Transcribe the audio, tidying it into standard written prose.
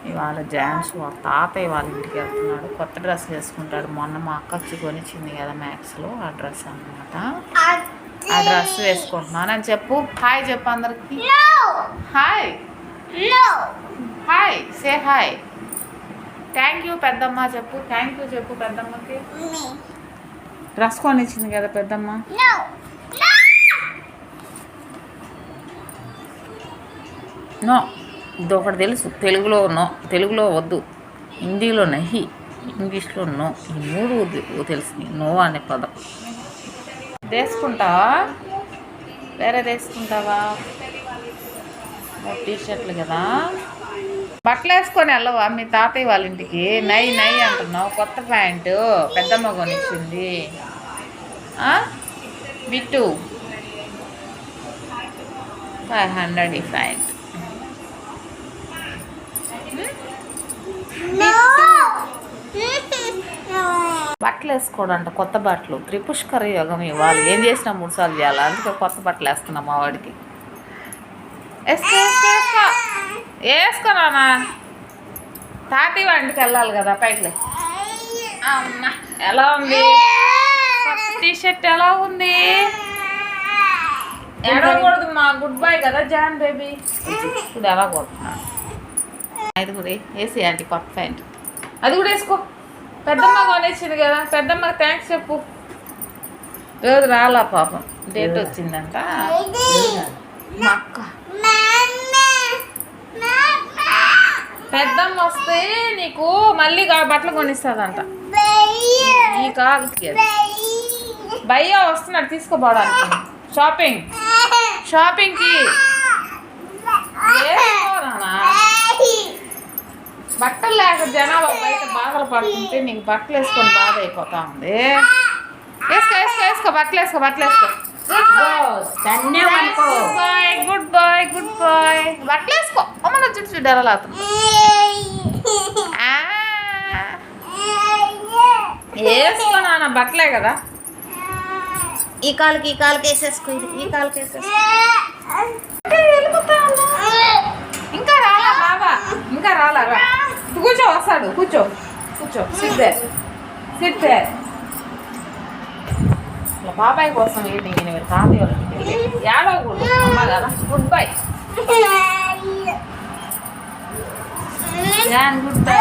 ఇవాళ జాన్స్ వాళ్ళ తాతయ్య వాళ్ళ ఇంటికి వెళ్తున్నాడు. కొత్త డ్రెస్ వేసుకుంటాడు. మొన్న మా అక్కచ్చి కొనిచ్చింది కదా మ్యాక్స్లో ఆ డ్రెస్ అన్నమాట. ఆ డ్రెస్ వేసుకుంటున్నాను అని చెప్పు. హాయ్ చెప్పు అందరికి. Hi hi say hi. Thank you పెద్దమ్మ చెప్పు. థ్యాంక్ యూ చెప్పు పెద్దమ్మకి. డ్రెస్ కొనిచ్చింది కదా పెద్దమ్మ. నో ఇది ఒకటి తెలుసు. తెలుగులో వద్దు, హిందీలో నహి, ఇంగ్లీష్లో నో. ఈ మూడు తెలుసు. నో అనే పదం తీసుకుంటావా? వేరే తీసుకుంటావా? టీషర్ట్లు కదా. బట్టలు వేసుకొని వెళ్ళవా మీ తాతయ్య వాళ్ళ ఇంటికి? నై అంటున్నావు. కొత్త ప్యాంటు పెద్దమ్మ కొనిచ్చింది. బిట్టు 500 ఈ ప్యాంట్. బట్టలు వేసుకోవడంట కొత్త బట్టలు. త్రిపుష్కర యోగం ఇవ్వాలి. ఏం చేసినా 3 సార్లు చేయాలి. అందుకే కొత్త బట్టలు వేస్తున్నాం మా వాడికి. వేసుకోనా? తాతయ్య వాడింటికి వెళ్ళాలి కదా. పైకి అమ్మా ఎలా ఉంది కొత్త టీషర్ట్? ఎలా ఉంది? ఎడకూడదు మా గుడ్ బాయ్ కదా జాన్ బేబీ. ఇప్పుడు ఎలా కొడుతున్నాడు? అది కూడా వేసి ఆంటీ కొత్త ప్యాంట్. అది కూడా వేసుకో. పెద్దమ్మ కొనిచ్చింది కదా. పెద్దమ్మకి థ్యాంక్స్ చెప్పు. రోజు రాలా పాపం. డేట్ వచ్చిందంట మా అక్క. పెద్దమ్మ వస్తే నీకు మళ్ళీ బట్టలు కొనిస్తుందంట. ఈ కాలుకి భయ్య వస్తున్నాడు తీసుకోపోవడానికి. షాపింగ్కి బట్టలు లేక జనాభా బయట బాధలు పడుతుంటే నీకు బట్టలు వేసుకొని బాధ అయిపోతా ఉంది. వేసుకో బట్టలు వేసుకో. గుడ్ బాయ్ బట్టలు వేసుకో. అమ్మ చుట్టూ ఎలా వేసుకో నాన్న. బట్టలే కదా. ఈ కాలుకి వేసేసుకో. ఈ కాలుకి వేసేసుకో. ఇంకా రాలా బాబా. ఇంకా రాలా. కూర్చో వస్తాడు. కూర్చో. Sit there. బాబాయ్ కోసం వెయిటింగ్. నేను తాతయ్య వాళ్ళకి ఏడవకూడదు అమ్మ కదా. Good bye John. Good by.